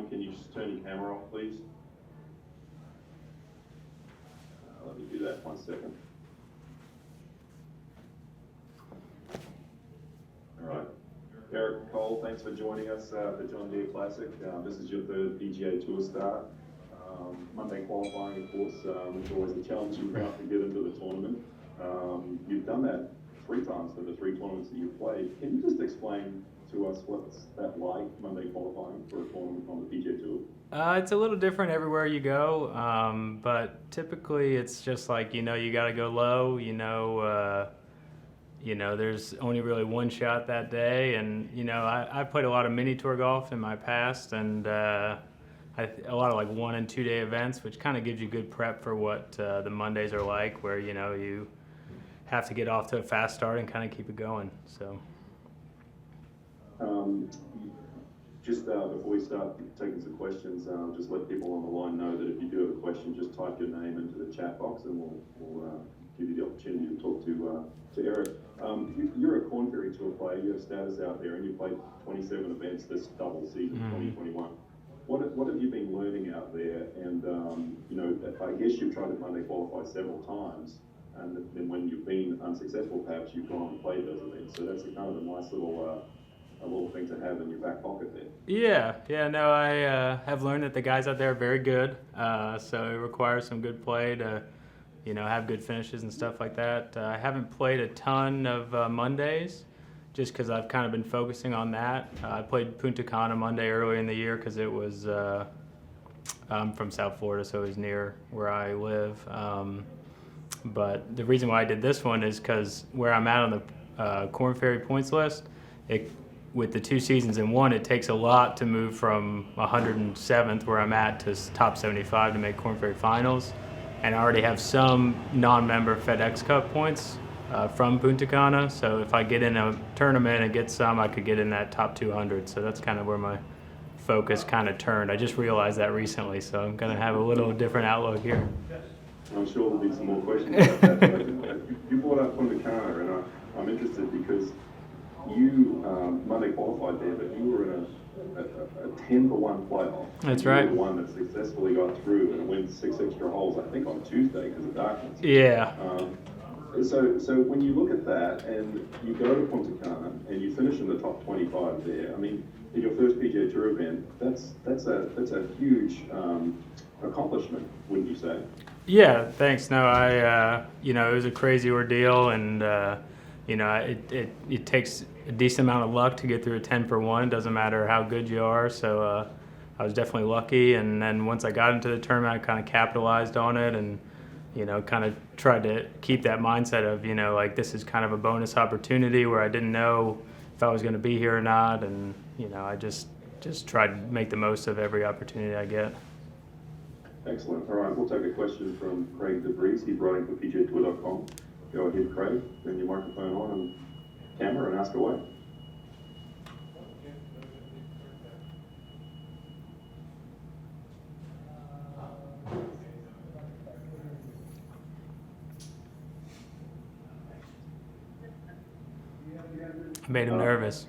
everyone, can you just turn your camera off, please? Let me do that 1 second. All right. Eric Cole, thanks for joining us at the John Deere Classic. This is your third PGA Tour start. Monday qualifying, of course, it's always a challenging route to get into the tournament. You've done that 3 times for the 3 tournaments that you've played. Can you just explain to us what's that like, Monday qualifying for a tournament on the PGA Tour? It's a little different everywhere you go, but typically it's just like, you got to go low, there's only really one shot that day. And, I played a lot of Minitor golf in my past, and a lot of like 1 and 2 day events, which kind of gives you good prep for what the Mondays are like, where, you have to get off to a fast start and kind of keep it going. So. Just before we start taking some questions, just let people on the line know that if you do have a question, just type your name into the chat box, and we'll give you the opportunity to talk to Eric. You're a Corn Ferry Tour player. You have status out there, and you played 27 events this double season, 2021. What have you been learning out there? And I guess you've tried to Monday qualify several times, and then when you've been unsuccessful, perhaps you've gone and played those events. So that's kind of a nice little a little thing to have in your back pocket there. No, I have learned that the guys out there are very good. So it requires some good play to, have good finishes and stuff like that. I haven't played a ton of Mondays, just because I've kind of been focusing on that. I played Punta Cana Monday early in the year because it was, I'm from South Florida, so it was near where I live. But the reason why I did this one is because where I'm at on the Corn Ferry points list, with the 2 seasons in one, it takes a lot to move from 107th, where I'm at, to top 75 to make Corn Ferry finals. And I already have some non-member FedEx Cup points from Punta Cana. So if I get in a tournament and get some, I could get in that top 200. So that's kind of where my focus kind of turned. I just realized that recently, so I'm going to have a little different outlook here. I'm sure there'll be some more questions about that. You brought up Punta Cana, and I'm interested because you Monday qualified there, but you were in a 10-1 playoff. That's right. You were the one that successfully got through and went 6 extra holes, I think, on Tuesday because of darkness. Yeah. So when you look at that and you go to Punta Cana and you finish in the top 25 there, I mean, in your first PGA Tour event, that's a huge accomplishment, wouldn't you say? Yeah, thanks. No, it was a crazy ordeal, and it takes a decent amount of luck to get through a 10 for 1. It doesn't matter how good you are. So I was definitely lucky. And then once I got into the tournament, I kind of capitalized on it, and kind of tried to keep that mindset of like, this is kind of a bonus opportunity where I didn't know if I was going to be here or not, and I just tried to make the most of every opportunity I get. Excellent. All right, we'll take a question from Craig DeVries. He's writing for PGAtour.com. Go ahead, Craig. Turn your microphone on and camera and ask away. I made him nervous.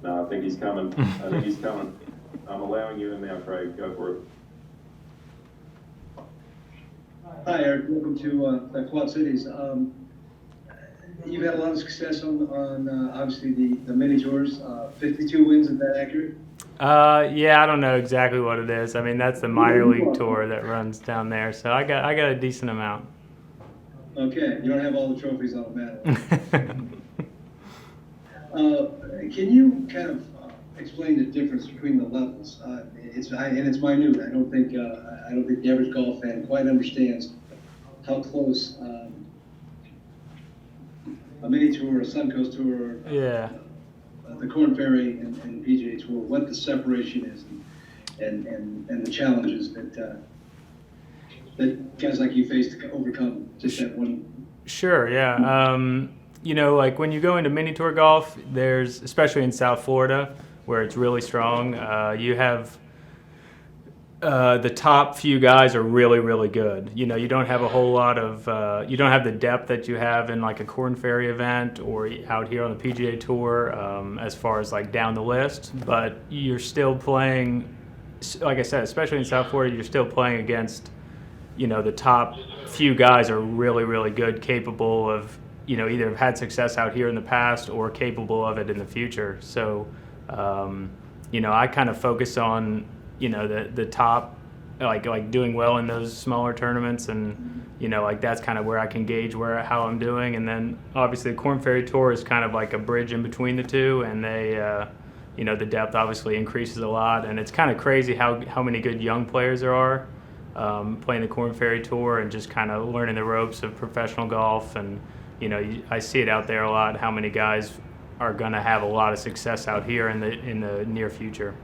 No, I think he's coming. I'm allowing you in now, Craig. Go for it. Hi, Eric. Welcome to the Quad Cities. You've had a lot of success on obviously the mini tours. 52 wins, is that accurate? I don't know exactly what it is. I mean, that's the minor league tour that runs down there. So I got a decent amount. Okay, you don't have all the trophies on the medal. Can you kind of explain the difference between the levels? It's minute. I don't think the average golf fan quite understands how close a mini tour, a Suncoast tour, the Corn Ferry and PGA Tour, what the separation is, and the challenges that guys like you face to overcome just that one. Sure, yeah. Like when you go into mini tour golf, there's, especially in South Florida, where it's really strong, you have the top few guys are really, really good. You know, you don't have a whole lot of, you don't have the depth that you have in like a Corn Ferry event or out here on the PGA Tour, as far as like down the list, but you're still playing, like I said, especially in South Florida, you're still playing against, you know, the top few guys are really, really good, capable of, you know, either have had success out here in the past or capable of it in the future. So, you know, I kind of focus on, you know, the top, like doing well in those smaller tournaments, and you know, like that's kind of where I can gauge how I'm doing. And then obviously the Corn Ferry Tour is kind of like a bridge in between the two, and they, you know, the depth obviously increases a lot, and it's kind of crazy how many good young players there are playing the Corn Ferry Tour and just kind of learning the ropes of professional golf. And you know, I see it out there a lot, how many guys are going to have a lot of success out here in the near future.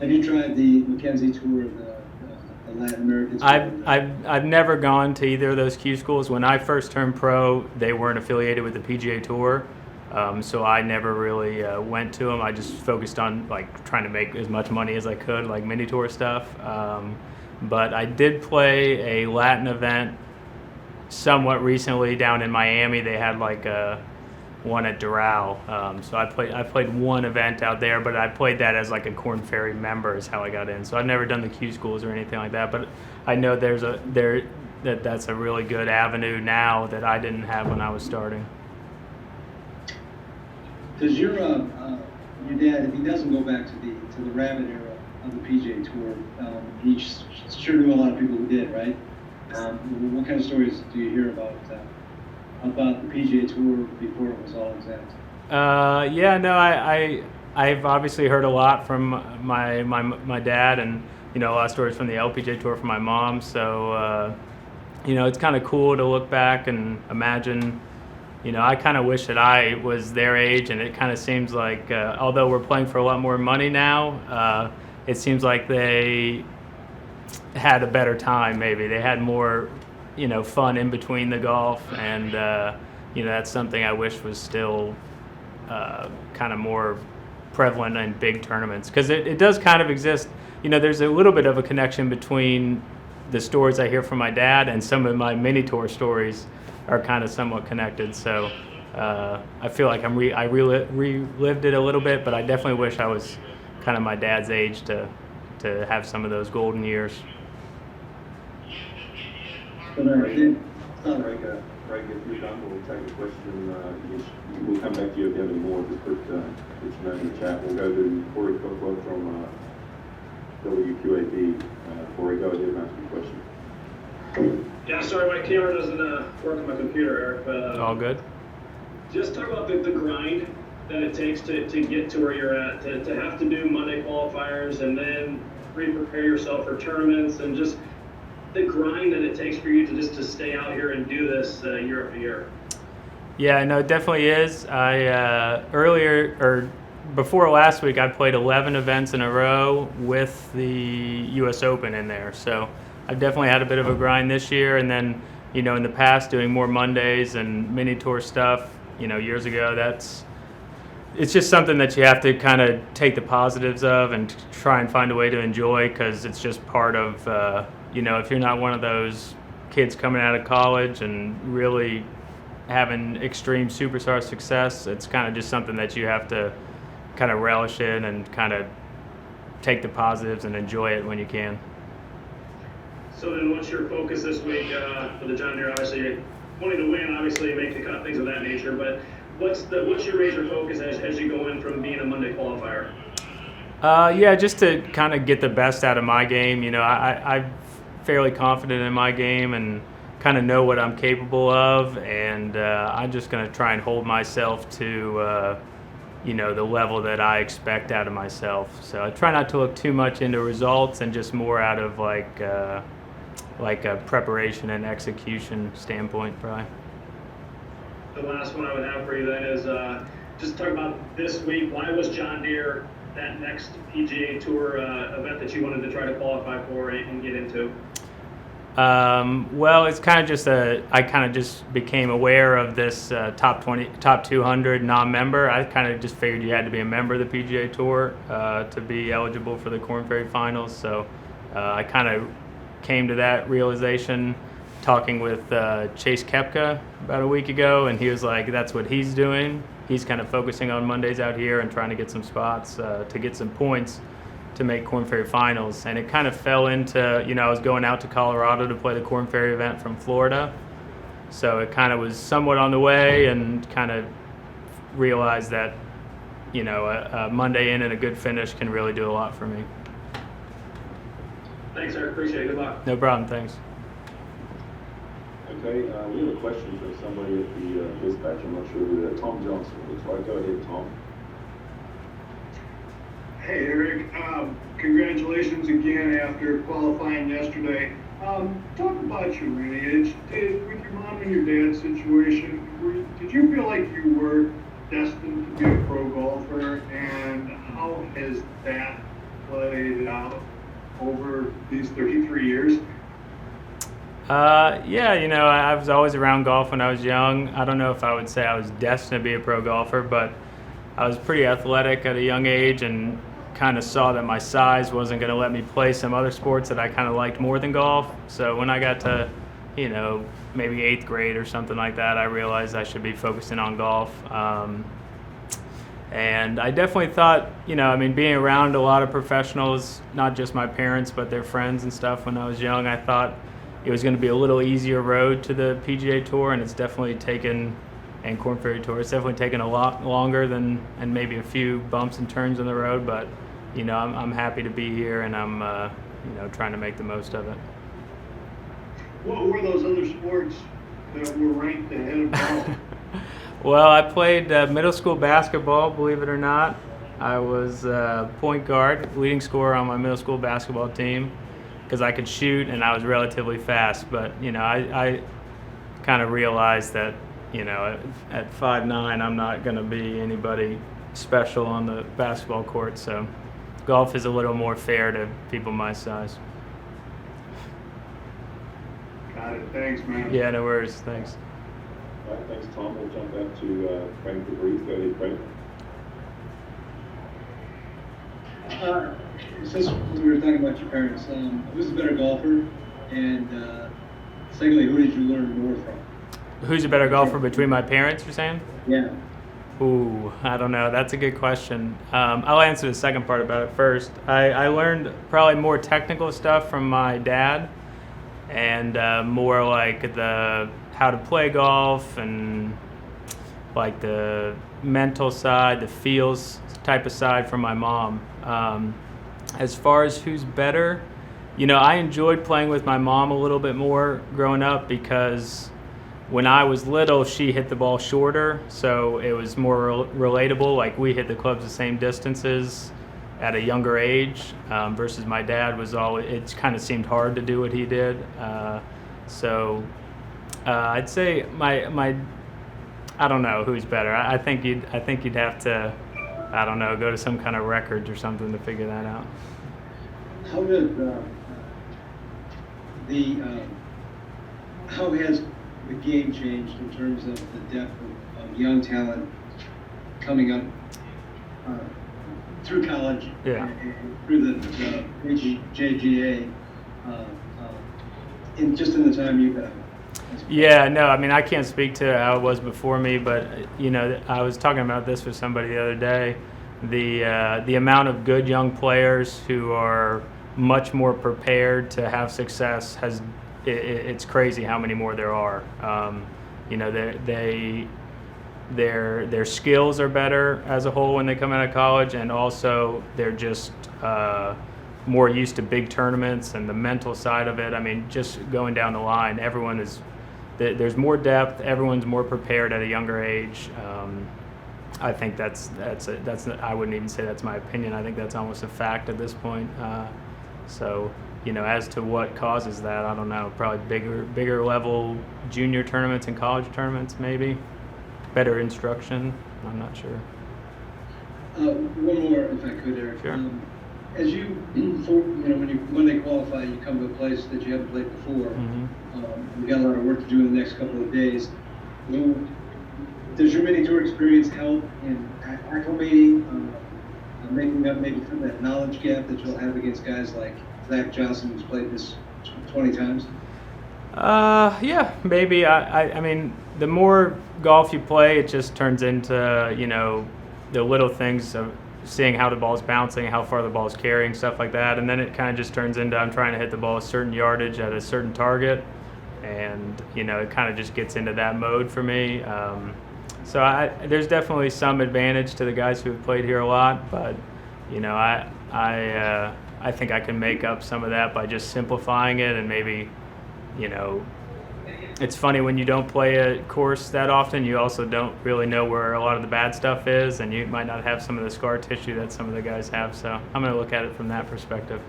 Have you tried the Mackenzie Tour, the Latin American Tour? I've never gone to either of those Q schools. When I first turned pro, they weren't affiliated with the PGA Tour, so I never really went to them. I just focused on like trying to make as much money as I could, like Minitor stuff. But I did play a Latin event somewhat recently down in Miami. They had like one at Doral. So I played one event out there, but I played that as like a Corn Ferry member is how I got in. So I've never done the Q schools or anything like that, but I know that's a really good avenue now that I didn't have when I was starting. Does your dad, if he doesn't go back to the rabbit era of the PGA Tour, he sure knew a lot of people who did, right? What kind of stories do you hear about the PGA Tour before it was all exempt? Yeah, no, I've obviously heard a lot from my dad, and you know, a lot of stories from the LPGA Tour from my mom. So you know, it's kind of cool to look back and imagine. You know, I kind of wish that I was their age, and it kind of seems like, although we're playing for a lot more money now, it seems like they had a better time. Maybe they had more, you know, fun in between the golf, and you know, that's something I wish was still kind of more prevalent in big tournaments, because it does kind of exist. You know, there's a little bit of a connection between the stories I hear from my dad and some of my Minitor stories are kind of somewhat connected. So I feel like I relived it a little bit, but I definitely wish I was kind of my dad's age to have some of those golden years. Greg, if you're done, we'll take a question. We'll come back to you if you have any more. Just put your name in the chat. We'll go to Corey Cooklow from WQAD. Corey, go ahead and ask your question. Yeah, sorry, my camera doesn't work on my computer, Eric. But All good. just talk about the grind that it takes to get to where you're at, to have to do Monday qualifiers and then pre-prepare yourself for tournaments, and just the grind that it takes for you to stay out here and do this year after year. Yeah, no, it definitely is. Before last week, I played 11 events in a row with the U.S. Open in there. So I've definitely had a bit of a grind this year. And then, you know, in the past, doing more Mondays and Minitor stuff, you know, years ago, it's just something that you have to kind of take the positives of and try and find a way to enjoy, because it's just part of, you know, if you're not one of those kids coming out of college and really having extreme superstar success, it's kind of just something that you have to kind of relish in and kind of take the positives and enjoy it when you can. So then what's your focus this week for the John Deere? Obviously, wanting to win, obviously, make the cut, things of that nature, but what's your major focus as you go in from being a Monday qualifier? Yeah, just to kind of get the best out of my game. You know, I'm fairly confident in my game and kind of know what I'm capable of, and I'm just going to try and hold myself to, you know, the level that I expect out of myself. So I try not to look too much into results and just more out of like a preparation and execution standpoint, probably. The last one I would have for you then is just talk about this week. Why was John Deere that next PGA Tour event that you wanted to try to qualify for and get into? Well, it's kind of just I kind of just became aware of this top 200 non-member. I kind of just figured you had to be a member of the PGA Tour to be eligible for the Corn Ferry Finals. So I kind of came to that realization talking with Chase Koepka about a week ago, and he was like, that's what he's doing. He's kind of focusing on Mondays out here and trying to get some spots to get some points to make Korn Ferry Finals. And it kind of fell into, I was going out to Colorado to play the Korn Ferry event from Florida. So it kind of was somewhat on the way, and kind of realized that, a Monday in and a good finish can really do a lot for me. Thanks, Eric. Appreciate it. Good luck. No problem. Thanks. Okay, we have a question from somebody at the dispatch. I'm not sure who that. Tom Johnson looks like. Go ahead, Tom. Hey, Eric. Congratulations again after qualifying yesterday. Talk about your lineage. With your mom and your dad's situation, did you feel like you were destined to be a pro golfer, and how has that played out over these 33 years? Yeah, I was always around golf when I was young. I don't know if I would say I was destined to be a pro golfer, but I was pretty athletic at a young age, and kind of saw that my size wasn't going to let me play some other sports that I kind of liked more than golf. So when I got to, maybe 8th grade or something like that, I realized I should be focusing on golf. And I definitely thought, being around a lot of professionals, not just my parents, but their friends and stuff when I was young, I thought it was going to be a little easier road to the PGA Tour, and it's definitely taken, and Korn Ferry Tour, it's definitely taken a lot longer than, and maybe a few bumps and turns on the road, but, I'm happy to be here, and I'm, trying to make the most of it. What were those other sports that were ranked ahead of golf? Well, I played middle school basketball, believe it or not. I was point guard, leading scorer on my middle school basketball team, because I could shoot and I was relatively fast. But, I kind of realized that, at 5'9", I'm not going to be anybody special on the basketball court. So golf is a little more fair to people my size. Got it. Thanks, man. Yeah, no worries. Thanks. All right, thanks, Tom. We'll jump back to Frank DeBreeze. Go ahead, Frank. Since we were talking about your parents, who's the better golfer? And secondly, who did you learn more from? Who's a better golfer between my parents, you're saying? Yeah. Ooh, I don't know. That's a good question. I'll answer the second part about it first. I learned probably more technical stuff from my dad, and more like the how to play golf, and like the mental side, the feels type of side from my mom. As far as who's better, I enjoyed playing with my mom a little bit more growing up, because when I was little, she hit the ball shorter, so it was more relatable. Like, we hit the clubs the same distances at a younger age, versus my dad it kind of seemed hard to do what he did. So I'd say my I don't know who's better. I think you'd have to, I don't know, go to some kind of records or something to figure that out. How did how has the game changed in terms of the depth of young talent coming up through college, Yeah. and through the JGA, in the time you've been? Yeah, no, I can't speak to how it was before me, but I was talking about this with somebody the other day. The amount of good young players who are much more prepared to have success it's crazy how many more there are. Their skills are better as a whole when they come out of college, and also they're just more used to big tournaments and the mental side of it. Just going down the line, there's more depth. Everyone's more prepared at a younger age. I think that's I wouldn't even say that's my opinion. I think that's almost a fact at this point. So, as to what causes that, I don't know. Probably bigger level junior tournaments and college tournaments, maybe. Better instruction. I'm not sure. One more, if I could, Eric. Sure. As when they qualify, you come to a place that you haven't played before. Mm-hmm. We've got a lot of work to do in the next couple of days. Does your Minitor experience help in acclimating making up maybe for that knowledge gap that you'll have against guys like Zach Johnson, who's played this 20 times? Yeah, maybe. I mean, the more golf you play, it just turns into, you know, the little things of seeing how the ball's bouncing, how far the ball's carrying, stuff like that. And then it kind of just turns into I'm trying to hit the ball a certain yardage at a certain target. And, you know, it kind of just gets into that mode for me. So there's definitely some advantage to the guys who have played here a lot, but, you know, I think I can make up some of that by just simplifying it and maybe, you know, it's funny when you don't play a course that often, you also don't really know where a lot of the bad stuff is, and you might not have some of the scar tissue that some of the guys have. So I'm going to look at it from that perspective.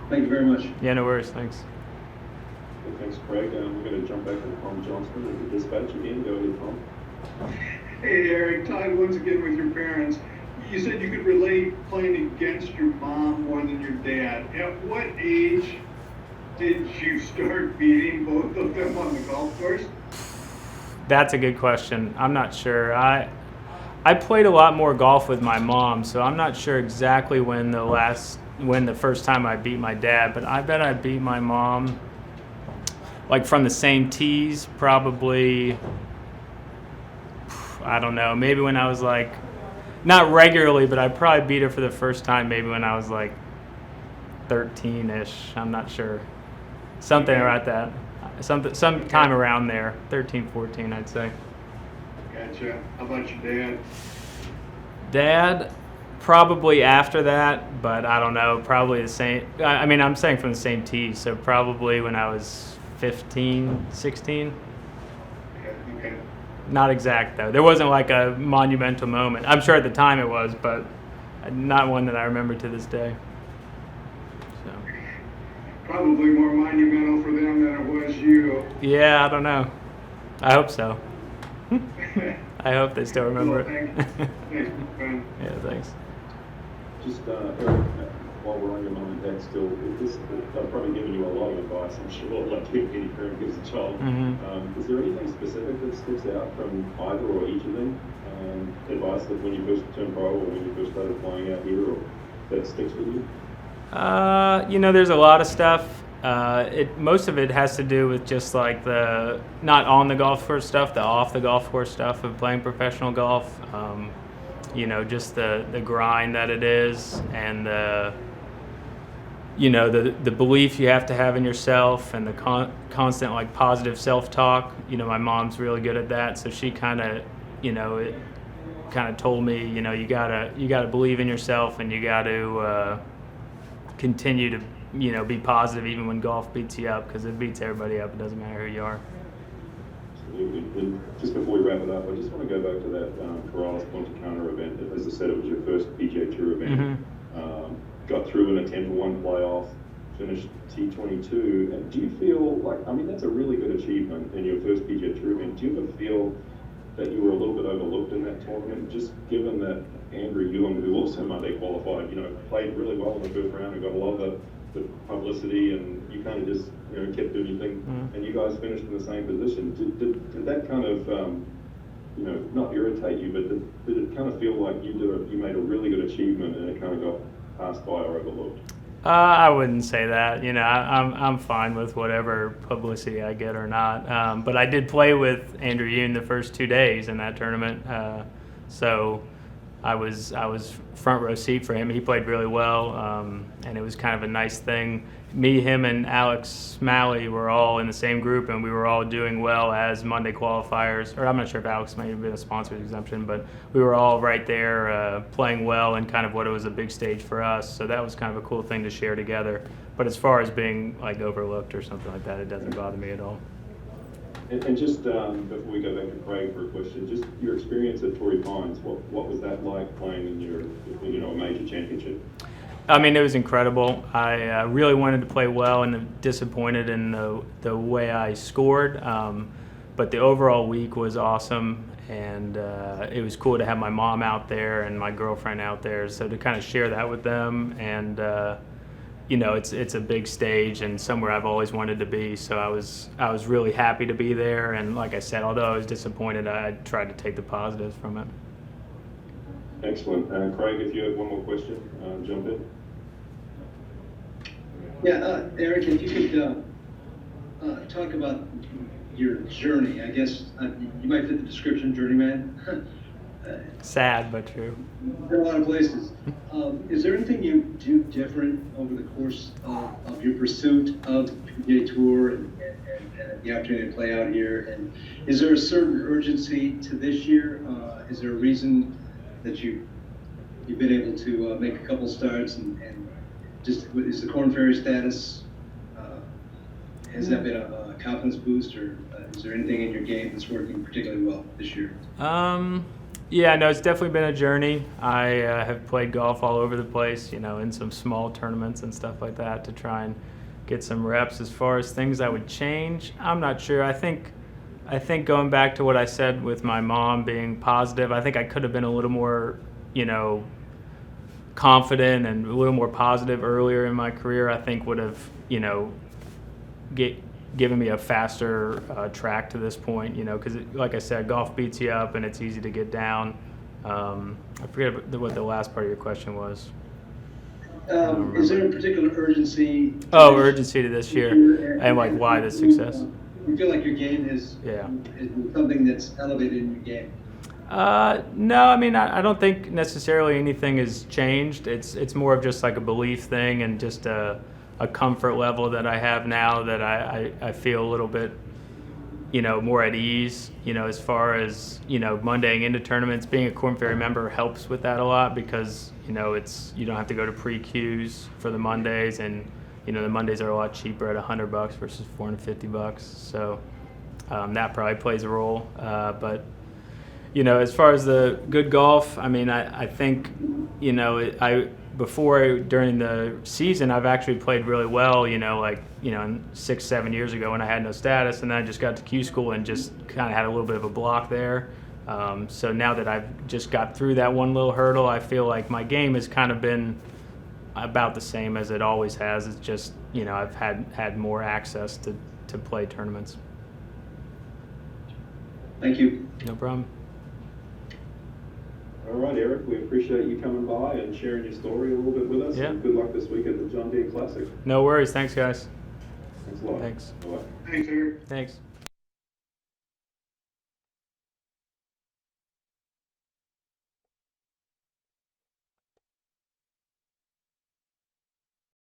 Thank you very much. Yeah, no worries. Thanks. Okay, thanks, Craig. We're going to jump back to Tom Johnston at the dispatch again. Go ahead, Tom. Hey, Eric, tied once again with your parents. You said you could relate playing against your mom more than your dad. At what age did you start beating both of them on the golf course? That's a good question. I'm not sure. I played a lot more golf with my mom, so I'm not sure exactly when the first time I beat my dad, but I bet I beat my mom like from the same tees, probably, I don't know, maybe when I was like, not regularly, but I probably beat her for the first time maybe when I was like 13-ish. I'm not sure. Something about that. Some time around there, 13, 14, I'd say. Gotcha. How about your dad? Dad, probably after that, but I don't know, probably the same. I mean, I'm saying from the same tee, so probably when I was 15, 16. Okay. Not exact, though. There wasn't like a monumental moment. I'm sure at the time it was, but not one that I remember to this day. So. Probably more monumental for them than it was you. Yeah, I don't know. I hope so. I hope they still remember it. Thanks, Ben. Yeah, thanks. Just, Eric, while we're on your mom and dad still, I've probably given you a lot of advice, I'm sure, like any parent gives a child. Mm-hmm. Is there anything specific that sticks out from either or each of them? Advice that when you first turned pro or when you first started playing out here, or that sticks with you? You know, there's a lot of stuff. Most of it has to do with just like the not on the golf course stuff, the off the golf course stuff of playing professional golf. You know, just the grind that it is, and the belief you have to have in yourself, and the constant like positive self-talk. You know, my mom's really good at that, so she kind of, told me, you gotta believe in yourself, and you got to continue to be positive even when golf beats you up, because it beats everybody up. It doesn't matter who you are. Absolutely. And just before we wrap it up, I just want to go back to that Corrales Punta Cana event. As I said, it was your first PGA Tour event. Mm-hmm. Got through in a 10-1 playoff, finished T22. And do you feel like, I mean, that's a really good achievement in your first PGA Tour event. Do you ever feel that you were a little bit overlooked in that tournament, just given that Andrew Ewan, who also Monday qualified, played really well in the first round and got a lot of the publicity, and you kind of just kept doing your thing, and you guys finished in the same position. Did that kind of not irritate you, but did it kind of feel like you made a really good achievement and it kind of got passed by or overlooked? I wouldn't say that. I'm fine with whatever publicity I get or not. But I did play with Andrew Yoon the first 2 days in that tournament, so I was front row seat for him. He played really well, and it was kind of a nice thing. Me, him, and Alex Smalley were all in the same group, and we were all doing well as Monday qualifiers. Or I'm not sure if Alex may have been a sponsor's exemption, but we were all right there playing well, and kind of what it was a big stage for us. So that was kind of a cool thing to share together. But as far as being like overlooked or something like that, it doesn't bother me at all. And just before we go back to Craig for a question, just your experience at Torrey Pines, what was that like playing in your a major championship? I mean, it was incredible. I really wanted to play well, and disappointed in the way I scored. But the overall week was awesome, and it was cool to have my mom out there and my girlfriend out there. So to kind of share that with them, and it's a big stage and somewhere I've always wanted to be. So I was really happy to be there. And like I said, although I was disappointed, I tried to take the positives from it. Excellent. Craig, if you have one more question, jump in. Yeah, Eric, if you could talk about your journey. I guess you might fit the description, journeyman. Sad but true. There are a lot of places. Is there anything you do different over the course of your pursuit of the PGA Tour and the opportunity to play out here? And is there a certain urgency to this year? Is there a reason that you've been able to make a couple starts and just is the Korn Ferry status? Has that been a confidence boost, or is there anything in your game that's working particularly well this year? Yeah, no, it's definitely been a journey. I have played golf all over the place, in some small tournaments and stuff like that to try and get some reps. As far as things I would change, I'm not sure. I think going back to what I said with my mom being positive, I think I could have been a little more, confident and a little more positive earlier in my career. I think would have, given me a faster track to this point, because like I said, golf beats you up and it's easy to get down. I forget what the last part of your question was. Is there a particular urgency? Urgency to this year and like why the success? You feel like your game is something that's elevated in your game? No, I mean, I don't think necessarily anything has changed. It's more of just like a belief thing and just a comfort level that I have now that I feel a little bit, more at ease, as far as, Mondaying into tournaments. Being a Korn Ferry member helps with that a lot because, you don't have to go to pre-queues for the Mondays, and, the Mondays are a lot cheaper at $100 versus $450. So that probably plays a role. But, as far as the good golf, I mean, I think, during the season, I've actually played really well, 6-7 years ago when I had no status, and then I just got to Q school and just kind of had a little bit of a block there. So now that I've just got through that one little hurdle, I feel like my game has kind of been about the same as it always has. It's just, I've had more access to play tournaments. Thank you. No problem. All right, Eric, we appreciate you coming by and sharing your story a little bit with us. Yeah. And good luck this week at the John Deere Classic. No worries. Thanks, guys. Thanks a lot. Thanks. Bye-bye. Thanks, Eric. Thanks.